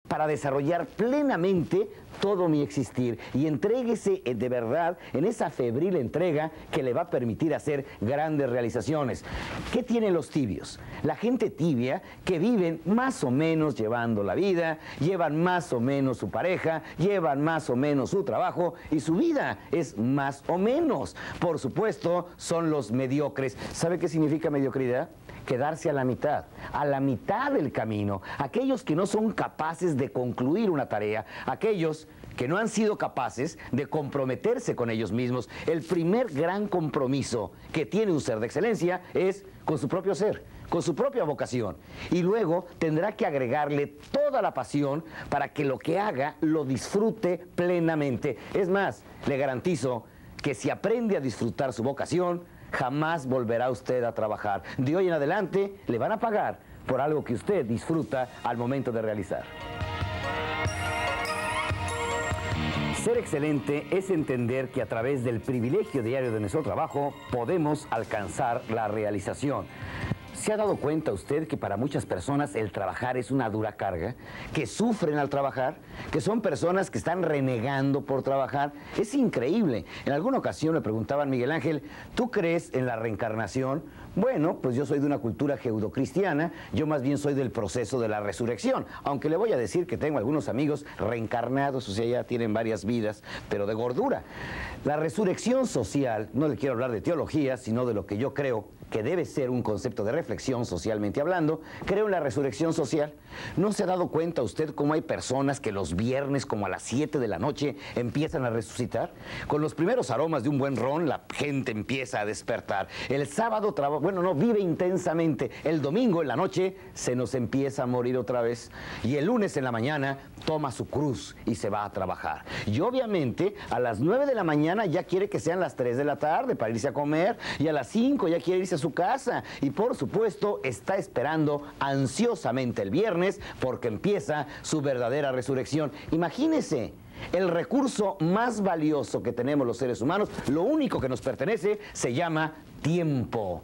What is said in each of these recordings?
para desarrollar plenamente todo mi existir y entréguese de verdad en esa febril entrega que le va a permitir hacer grandes realizaciones. ¿Qué tienen los tibios? La gente tibia que viven más o menos llevando la vida, llevan más o menos su pareja, llevan más o menos su trabajo y su vida es más o menos. Por supuesto, son los mediocres. ¿Sabe qué significa mediocridad? Quedarse a la mitad del camino. Aquellos que no son capaces de concluir una tarea, aquellos que no han sido capaces de comprometerse con ellos mismos. El primer gran compromiso que tiene un ser de excelencia es con su propio ser, con su propia vocación. Y luego tendrá que agregarle toda la pasión para que lo que haga lo disfrute plenamente. Es más, le garantizo que si aprende a disfrutar su vocación, jamás volverá usted a trabajar. De hoy en adelante le van a pagar por algo que usted disfruta al momento de realizar. Ser excelente es entender que a través del privilegio diario de nuestro trabajo podemos alcanzar la realización. ¿Se ha dado cuenta usted que para muchas personas el trabajar es una dura carga? ¿Que sufren al trabajar? ¿Que son personas que están renegando por trabajar? Es increíble. En alguna ocasión me preguntaban, Miguel Ángel, ¿tú crees en la reencarnación? Bueno, pues yo soy de una cultura judeocristiana, yo más bien soy del proceso de la resurrección, aunque le voy a decir que tengo algunos amigos reencarnados, o sea, ya tienen varias vidas, pero de gordura. La resurrección social, no le quiero hablar de teología, sino de lo que yo creo que debe ser un concepto de reflexión socialmente hablando. Creo en la resurrección social. ¿No se ha dado cuenta usted cómo hay personas que los viernes como a las 7 de la noche empiezan a resucitar? Con los primeros aromas de un buen ron la gente empieza a despertar. El sábado vive intensamente. El domingo en la noche se nos empieza a morir otra vez. Y el lunes en la mañana toma su cruz y se va a trabajar. Y obviamente a las 9 de la mañana ya quiere que sean las 3 de la tarde para irse a comer. Y a las 5 ya quiere irse a su casa. Y por supuesto está esperando ansiosamente el viernes porque empieza su verdadera resurrección. Imagínese. El recurso más valioso que tenemos los seres humanos, lo único que nos pertenece, se llama tiempo.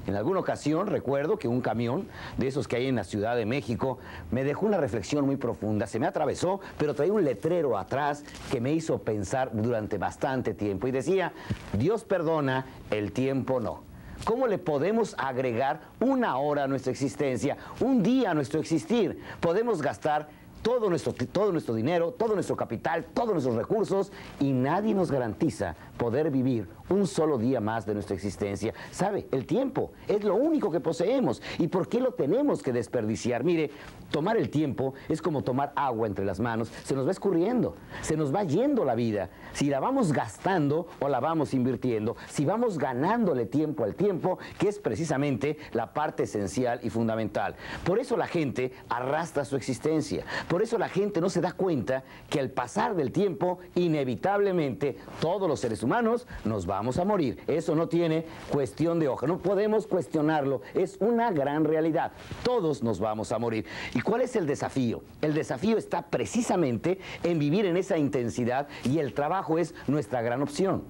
En alguna ocasión recuerdo que un camión de esos que hay en la Ciudad de México me dejó una reflexión muy profunda. Se me atravesó, pero traía un letrero atrás que me hizo pensar durante bastante tiempo. Y decía, Dios perdona, el tiempo no. ¿Cómo le podemos agregar una hora a nuestra existencia, un día a nuestro existir? Podemos gastar todo nuestro dinero, todo nuestro capital, todos nuestros recursos y nadie nos garantiza poder vivir un solo día más de nuestra existencia. ¿Sabe? El tiempo es lo único que poseemos. ¿Y por qué lo tenemos que desperdiciar? Mire, tomar el tiempo es como tomar agua entre las manos. Se nos va escurriendo, se nos va yendo la vida. Si la vamos gastando o la vamos invirtiendo, si vamos ganándole tiempo al tiempo, que es precisamente la parte esencial y fundamental. Por eso la gente arrastra su existencia. Por eso la gente no se da cuenta que al pasar del tiempo, inevitablemente, todos los seres humanos nos vamos a morir. Eso no tiene cuestión de hoja, no podemos cuestionarlo, es una gran realidad. Todos nos vamos a morir. ¿Y cuál es el desafío? El desafío está precisamente en vivir en esa intensidad y el trabajo es nuestra gran opción.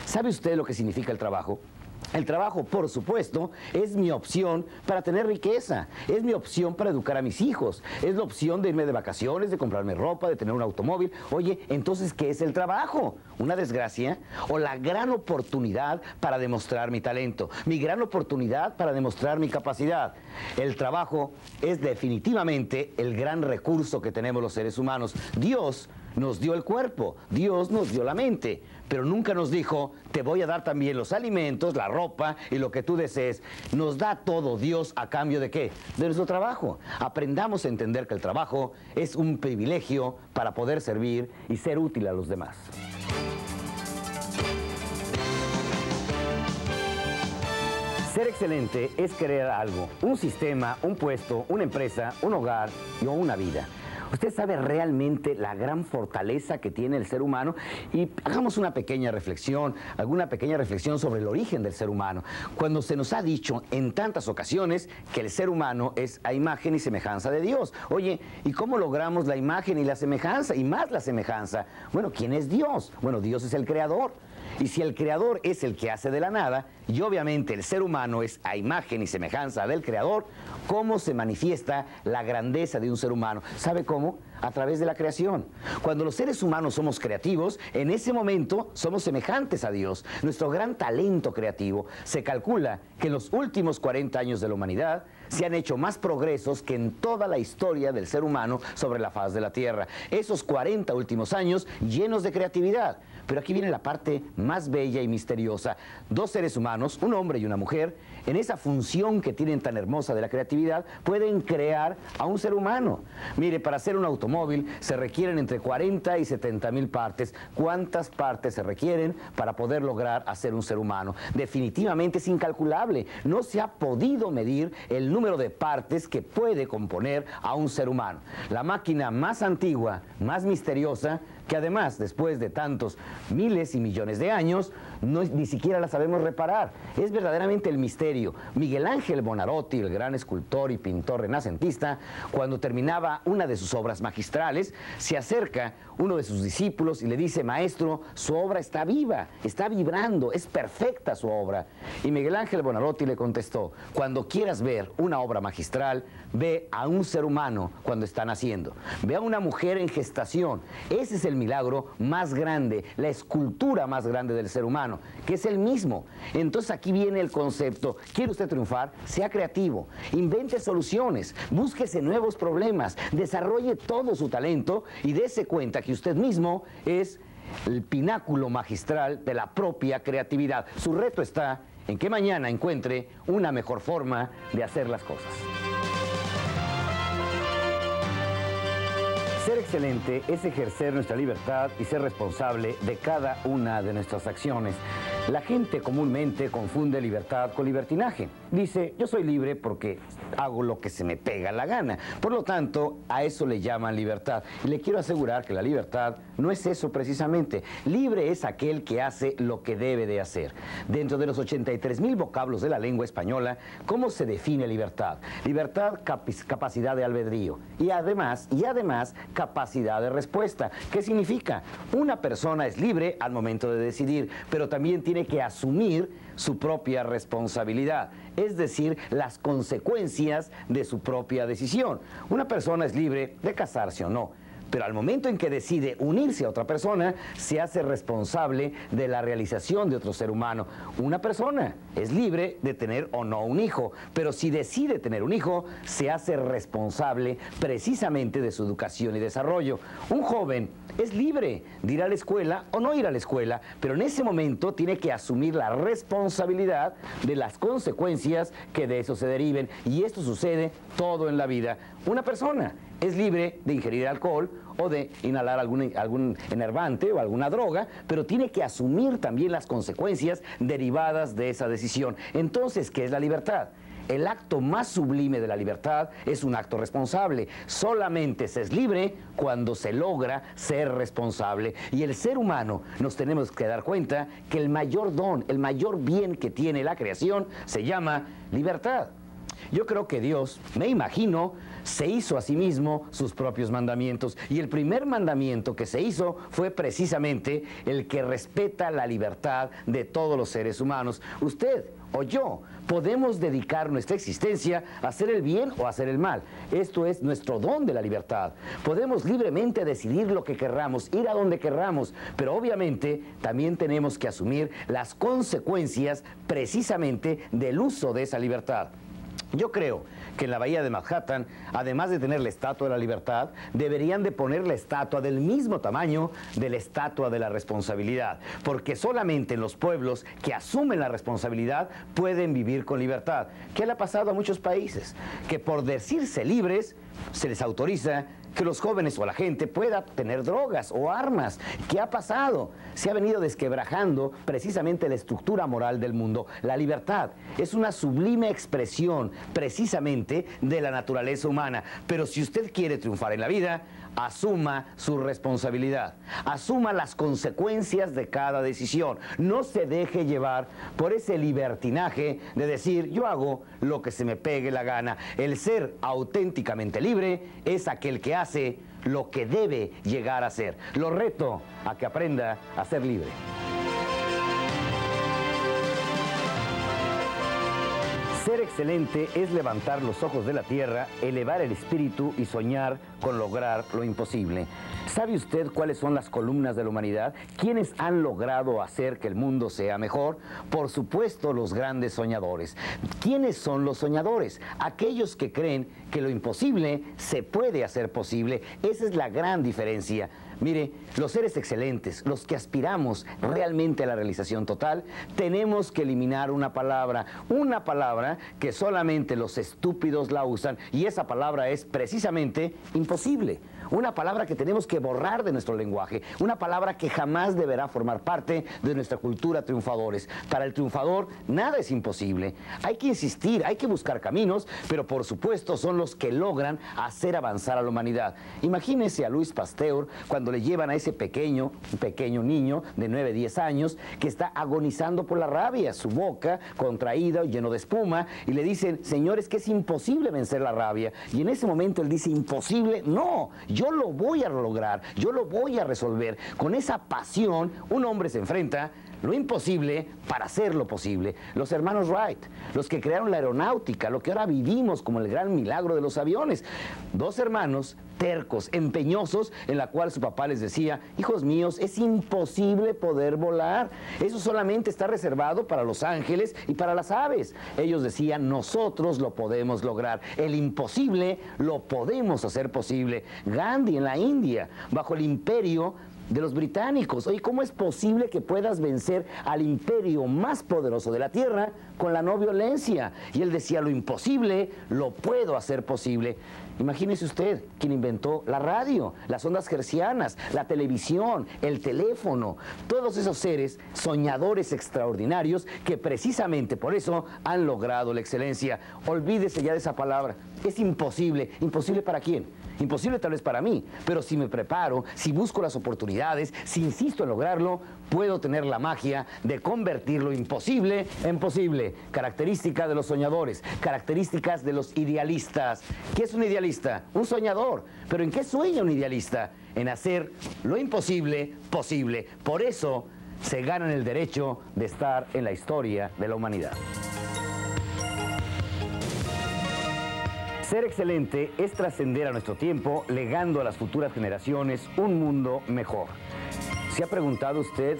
¿Sabe usted lo que significa el trabajo? El trabajo, por supuesto, es mi opción para tener riqueza, es mi opción para educar a mis hijos, es la opción de irme de vacaciones, de comprarme ropa, de tener un automóvil. Oye, entonces, ¿qué es el trabajo? ¿Una desgracia? ¿O la gran oportunidad para demostrar mi talento? Mi gran oportunidad para demostrar mi capacidad. El trabajo es definitivamente el gran recurso que tenemos los seres humanos. Dios nos dio el cuerpo, Dios nos dio la mente, pero nunca nos dijo, te voy a dar también los alimentos, la ropa y lo que tú desees. Nos da todo Dios a cambio ¿de qué? De nuestro trabajo. Aprendamos a entender que el trabajo es un privilegio para poder servir y ser útil a los demás. Ser excelente es crear algo, un sistema, un puesto, una empresa, un hogar o una vida. ¿Usted sabe realmente la gran fortaleza que tiene el ser humano? Y hagamos una pequeña reflexión, alguna pequeña reflexión sobre el origen del ser humano. Cuando se nos ha dicho en tantas ocasiones que el ser humano es a imagen y semejanza de Dios. Oye, ¿y cómo logramos la imagen y la semejanza? Y más la semejanza. Bueno, ¿quién es Dios? Bueno, Dios es el creador. Y si el creador es el que hace de la nada, y obviamente el ser humano es a imagen y semejanza del creador, ¿cómo se manifiesta la grandeza de un ser humano? ¿Sabe cómo? A través de la creación. Cuando los seres humanos somos creativos, en ese momento somos semejantes a Dios. Nuestro gran talento creativo, se calcula que en los últimos 40 años de la humanidad se han hecho más progresos que en toda la historia del ser humano sobre la faz de la Tierra. Esos 40 últimos años llenos de creatividad. Pero aquí viene la parte más bella y misteriosa. Dos seres humanos, un hombre y una mujer, en esa función que tienen tan hermosa de la creatividad, pueden crear a un ser humano. Mire, para hacer un automóvil se requieren entre 40 y 70 mil partes. ¿Cuántas partes se requieren para poder lograr hacer un ser humano? Definitivamente es incalculable. No se ha podido medir el número de partes que puede componer a un ser humano. La máquina más antigua, más misteriosa, que además, después de tantos miles y millones de años, ni siquiera la sabemos reparar. Es verdaderamente el misterio. Miguel Ángel Buonarroti, el gran escultor y pintor renacentista, cuando terminaba una de sus obras magistrales, se acerca uno de sus discípulos y le dice: maestro, su obra está viva, está vibrando, es perfecta su obra. Y Miguel Ángel Buonarroti le contestó: cuando quieras ver una obra magistral, ve a un ser humano cuando está naciendo, ve a una mujer en gestación. Ese es el milagro más grande, la escultura más grande del ser humano, que es el mismo. Entonces aquí viene el concepto: ¿quiere usted triunfar? Sea creativo, invente soluciones, búsquese nuevos problemas, desarrolle todo su talento y dése cuenta que usted mismo es el pináculo magistral de la propia creatividad. Su reto está en que mañana encuentre una mejor forma de hacer las cosas. Ser excelente es ejercer nuestra libertad y ser responsable de cada una de nuestras acciones. La gente comúnmente confunde libertad con libertinaje. Dice: yo soy libre porque hago lo que se me pega la gana. Por lo tanto, a eso le llaman libertad. Y le quiero asegurar que la libertad no es eso precisamente. Libre es aquel que hace lo que debe de hacer. Dentro de los 83,000 vocablos de la lengua española, ¿cómo se define libertad? Libertad, capacidad de albedrío. Y además, capacidad de respuesta. ¿Qué significa? Una persona es libre al momento de decidir, pero también tiene que asumir su propia responsabilidad, es decir, las consecuencias de su propia decisión. Una persona es libre de casarse o no, pero al momento en que decide unirse a otra persona, se hace responsable de la realización de otro ser humano. Una persona es libre de tener o no un hijo, pero si decide tener un hijo, se hace responsable precisamente de su educación y desarrollo. Un joven es libre de ir a la escuela o no ir a la escuela, pero en ese momento tiene que asumir la responsabilidad de las consecuencias que de eso se deriven. Y esto sucede todo en la vida. Una persona es libre de ingerir alcohol o de inhalar algún enervante o alguna droga, pero tiene que asumir también las consecuencias derivadas de esa decisión. Entonces, ¿qué es la libertad? El acto más sublime de la libertad es un acto responsable. Solamente se es libre cuando se logra ser responsable. Y el ser humano nos tenemos que dar cuenta que el mayor don, el mayor bien que tiene la creación se llama libertad. Yo creo que Dios, me imagino, se hizo a sí mismo sus propios mandamientos. Y el primer mandamiento que se hizo fue precisamente el que respeta la libertad de todos los seres humanos. Usted o yo podemos dedicar nuestra existencia a hacer el bien o a hacer el mal. Esto es nuestro don de la libertad. Podemos libremente decidir lo que querramos, ir a donde querramos, pero obviamente también tenemos que asumir las consecuencias precisamente del uso de esa libertad. Yo creo que en la bahía de Manhattan, además de tener la Estatua de la Libertad, deberían de poner la estatua del mismo tamaño de la Estatua de la Responsabilidad, porque solamente en los pueblos que asumen la responsabilidad pueden vivir con libertad. ¿Qué le ha pasado a muchos países? Que por decirse libres se les autoriza que los jóvenes o la gente pueda tener drogas o armas. ¿Qué ha pasado? Se ha venido desquebrajando precisamente la estructura moral del mundo. La libertad es una sublime expresión precisamente de la naturaleza humana. Pero si usted quiere triunfar en la vida, asuma su responsabilidad, asuma las consecuencias de cada decisión. No se deje llevar por ese libertinaje de decir: yo hago lo que se me pegue la gana. El ser auténticamente libre es aquel que hace lo que debe llegar a ser. Lo reto a que aprenda a ser libre. Ser excelente es levantar los ojos de la tierra, elevar el espíritu y soñar con lograr lo imposible. ¿Sabe usted cuáles son las columnas de la humanidad? ¿Quiénes han logrado hacer que el mundo sea mejor? Por supuesto, los grandes soñadores. ¿Quiénes son los soñadores? Aquellos que creen que lo imposible se puede hacer posible. Esa es la gran diferencia. Mire, los seres excelentes, los que aspiramos realmente a la realización total, tenemos que eliminar una palabra que solamente los estúpidos la usan, y esa palabra es precisamente imposible. Una palabra que tenemos que borrar de nuestro lenguaje, una palabra que jamás deberá formar parte de nuestra cultura triunfadores. Para el triunfador, nada es imposible. Hay que insistir, hay que buscar caminos, pero por supuesto son los que logran hacer avanzar a la humanidad. Imagínese a Louis Pasteur cuando le llevan a ese pequeño niño de 9, 10 años que está agonizando por la rabia, su boca contraída, lleno de espuma, y le dicen: señor, es que es imposible vencer la rabia. Y en ese momento él dice: imposible, no, yo lo voy a lograr, yo lo voy a resolver. Con esa pasión, un hombre se enfrenta lo imposible para hacer lo posible. Los hermanos Wright, los que crearon la aeronáutica, lo que ahora vivimos como el gran milagro de los aviones. Dos hermanos tercos, empeñosos, en la cual su papá les decía: hijos míos, es imposible poder volar. Eso solamente está reservado para los ángeles y para las aves. Ellos decían: nosotros lo podemos lograr. El imposible lo podemos hacer posible. Gandhi en la India, bajo el imperio de los británicos: oye, ¿cómo es posible que puedas vencer al imperio más poderoso de la tierra con la no violencia? Y él decía: lo imposible lo puedo hacer posible. Imagínese usted quien inventó la radio, las ondas hertzianas, la televisión, el teléfono, todos esos seres soñadores extraordinarios que precisamente por eso han logrado la excelencia. Olvídese ya de esa palabra. Es imposible. ¿Imposible para quién? Imposible tal vez para mí, pero si me preparo, si busco las oportunidades, si insisto en lograrlo, puedo tener la magia de convertir lo imposible en posible. Característica de los soñadores, características de los idealistas. ¿Qué es un idealista? Un soñador. ¿Pero en qué sueña un idealista? En hacer lo imposible posible. Por eso se ganan el derecho de estar en la historia de la humanidad. Ser excelente es trascender a nuestro tiempo, legando a las futuras generaciones un mundo mejor. ¿Se ha preguntado usted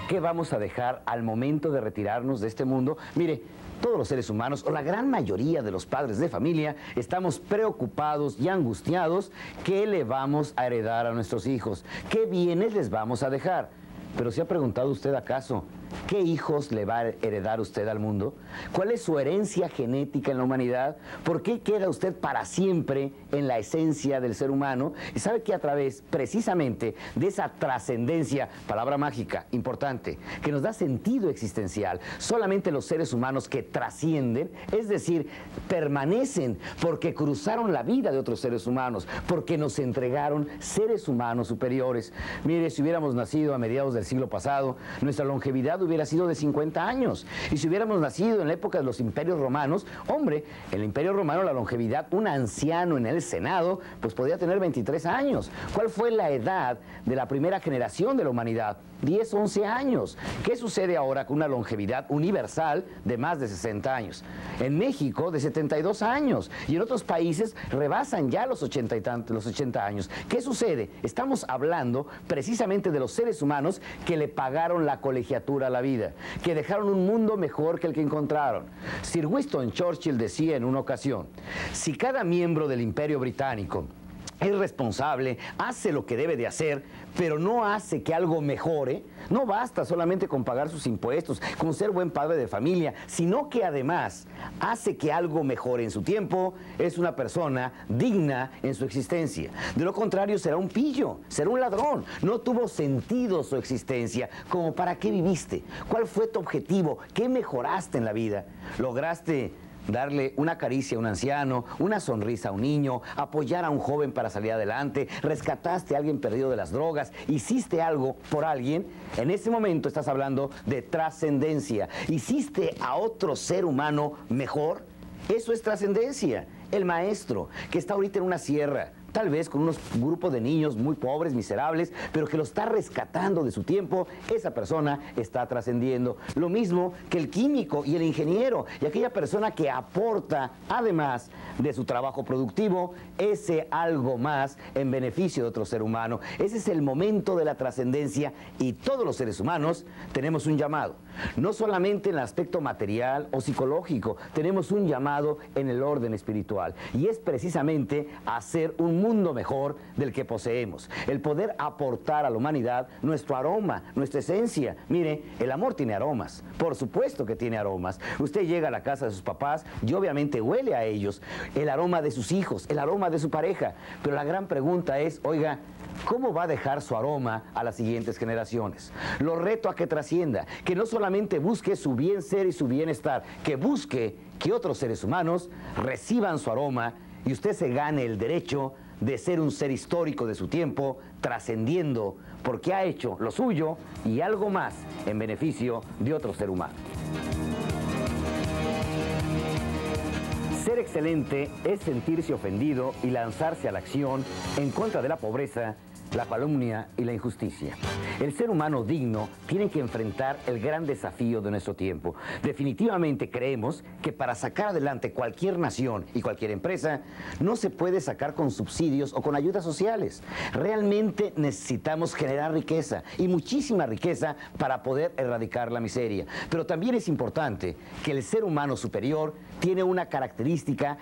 qué vamos a dejar al momento de retirarnos de este mundo? Mire, todos los seres humanos, o la gran mayoría de los padres de familia, estamos preocupados y angustiados. ¿Qué le vamos a heredar a nuestros hijos? ¿Qué bienes les vamos a dejar? Pero ¿se ha preguntado usted acaso qué hijos le va a heredar usted al mundo? ¿Cuál es su herencia genética en la humanidad? ¿Por qué queda usted para siempre en la esencia del ser humano? Y sabe que a través precisamente de esa trascendencia, palabra mágica, importante, que nos da sentido existencial, solamente los seres humanos que trascienden, es decir, permanecen porque cruzaron la vida de otros seres humanos, porque nos entregaron seres humanos superiores. Mire, si hubiéramos nacido a mediados del siglo pasado, nuestra longevidad hubiera sido de 50 años. Y si hubiéramos nacido en la época de los imperios romanos, hombre, en el imperio romano la longevidad, un anciano en el Senado, pues podía tener 23 años. ¿Cuál fue la edad de la primera generación de la humanidad? 10, 11 años. ¿Qué sucede ahora con una longevidad universal de más de 60 años? En México, de 72 años. Y en otros países rebasan ya los 80 años. ¿Qué sucede? Estamos hablando precisamente de los seres humanos que le pagaron la colegiatura a la vida, que dejaron un mundo mejor que el que encontraron. Sir Winston Churchill decía en una ocasión: si cada miembro del Imperio Británico es responsable, hace lo que debe de hacer, pero no hace que algo mejore, no basta solamente con pagar sus impuestos, con ser buen padre de familia, sino que además hace que algo mejore en su tiempo, es una persona digna en su existencia. De lo contrario, será un pillo, será un ladrón. No tuvo sentido su existencia. ¿Como para qué viviste? ¿Cuál fue tu objetivo? ¿Qué mejoraste en la vida? ¿Lograste darle una caricia a un anciano, una sonrisa a un niño, apoyar a un joven para salir adelante, rescataste a alguien perdido de las drogas, hiciste algo por alguien? En ese momento estás hablando de trascendencia. ¿Hiciste a otro ser humano mejor? Eso es trascendencia. El maestro que está ahorita en una sierra tal vez con unos grupos de niños muy pobres, miserables, pero que lo está rescatando de su tiempo, esa persona está trascendiendo. Lo mismo que el químico y el ingeniero y aquella persona que aporta, además de su trabajo productivo, ese algo más en beneficio de otro ser humano. Ese es el momento de la trascendencia y todos los seres humanos tenemos un llamado. No solamente en el aspecto material o psicológico, tenemos un llamado en el orden espiritual. Y es precisamente hacer un mundo mejor del que poseemos. El poder aportar a la humanidad nuestro aroma, nuestra esencia. Mire, el amor tiene aromas. Por supuesto que tiene aromas. Usted llega a la casa de sus papás y obviamente huele a ellos. El aroma de sus hijos, el aroma de su pareja. Pero la gran pregunta es, oiga, ¿cómo va a dejar su aroma a las siguientes generaciones? Lo reto a que trascienda, que no solamente busque su bien ser y su bienestar, que busque que otros seres humanos reciban su aroma y usted se gane el derecho de ser un ser histórico de su tiempo, trascendiendo porque ha hecho lo suyo y algo más en beneficio de otro ser humano. Ser excelente es sentirse ofendido y lanzarse a la acción en contra de la pobreza, la calumnia y la injusticia. El ser humano digno tiene que enfrentar el gran desafío de nuestro tiempo. Definitivamente creemos que para sacar adelante cualquier nación y cualquier empresa no se puede sacar con subsidios o con ayudas sociales. Realmente necesitamos generar riqueza y muchísima riqueza para poder erradicar la miseria. Pero también es importante que el ser humano superior tiene una característica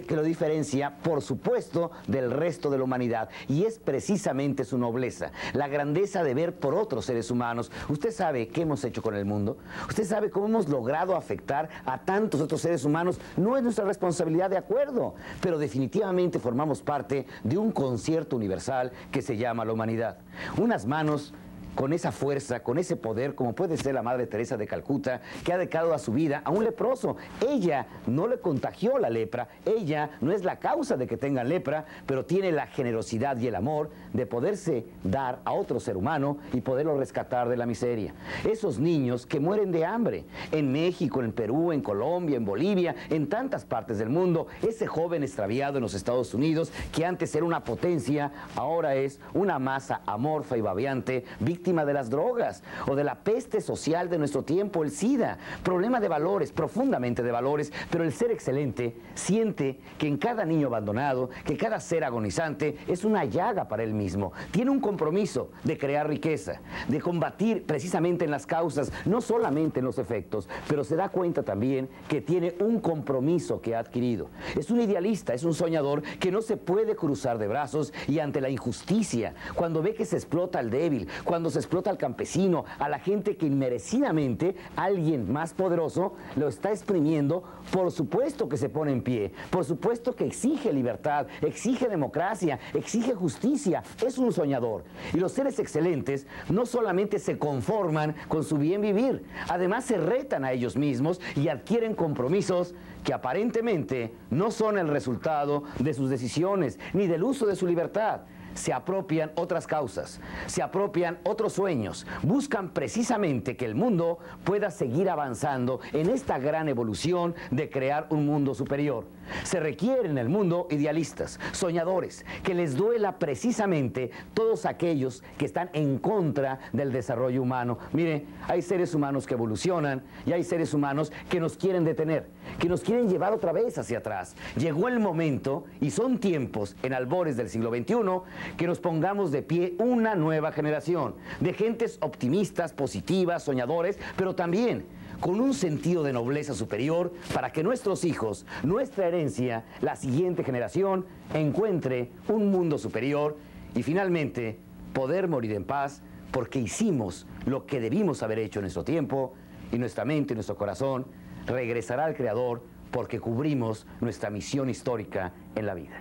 que lo diferencia, por supuesto, del resto de la humanidad, y es precisamente su nobleza, la grandeza de ver por otros seres humanos. Usted sabe qué hemos hecho con el mundo, usted sabe cómo hemos logrado afectar a tantos otros seres humanos. No es nuestra responsabilidad, de acuerdo, pero definitivamente formamos parte de un concierto universal que se llama la humanidad. Unas manos con esa fuerza, con ese poder, como puede ser la Madre Teresa de Calcuta, que ha dedicado a su vida a un leproso. Ella no le contagió la lepra, ella no es la causa de que tengan lepra, pero tiene la generosidad y el amor de poderse dar a otro ser humano y poderlo rescatar de la miseria. Esos niños que mueren de hambre, en México, en Perú, en Colombia, en Bolivia, en tantas partes del mundo, ese joven extraviado en los Estados Unidos, que antes era una potencia, ahora es una masa amorfa y babeante, víctima de las drogas o de la peste social de nuestro tiempo, el SIDA. Problema de valores, profundamente de valores, pero el ser excelente siente que en cada niño abandonado, que cada ser agonizante es una llaga para él mismo. Tiene un compromiso de crear riqueza, de combatir precisamente en las causas, no solamente en los efectos, pero se da cuenta también que tiene un compromiso que ha adquirido. Es un idealista, es un soñador que no se puede cruzar de brazos y ante la injusticia, cuando ve que se explota al débil, cuando se explota al campesino, a la gente que inmerecidamente alguien más poderoso lo está exprimiendo, por supuesto que se pone en pie, por supuesto que exige libertad, exige democracia, exige justicia, es un soñador. Y los seres excelentes no solamente se conforman con su bien vivir, además se retan a ellos mismos y adquieren compromisos que aparentemente no son el resultado de sus decisiones ni del uso de su libertad. Se apropian otras causas, se apropian otros sueños, buscan precisamente que el mundo pueda seguir avanzando en esta gran evolución de crear un mundo superior. Se requieren en el mundo idealistas, soñadores, que les duela precisamente todos aquellos que están en contra del desarrollo humano. Mire, hay seres humanos que evolucionan y hay seres humanos que nos quieren detener, que nos quieren llevar otra vez hacia atrás. Llegó el momento, y son tiempos en albores del siglo XXI, que nos pongamos de pie una nueva generación de gentes optimistas, positivas, soñadores, pero también con un sentido de nobleza superior para que nuestros hijos, nuestra herencia, la siguiente generación, encuentre un mundo superior y finalmente poder morir en paz porque hicimos lo que debimos haber hecho en nuestro tiempo y nuestra mente y nuestro corazón regresará al Creador porque cubrimos nuestra misión histórica en la vida.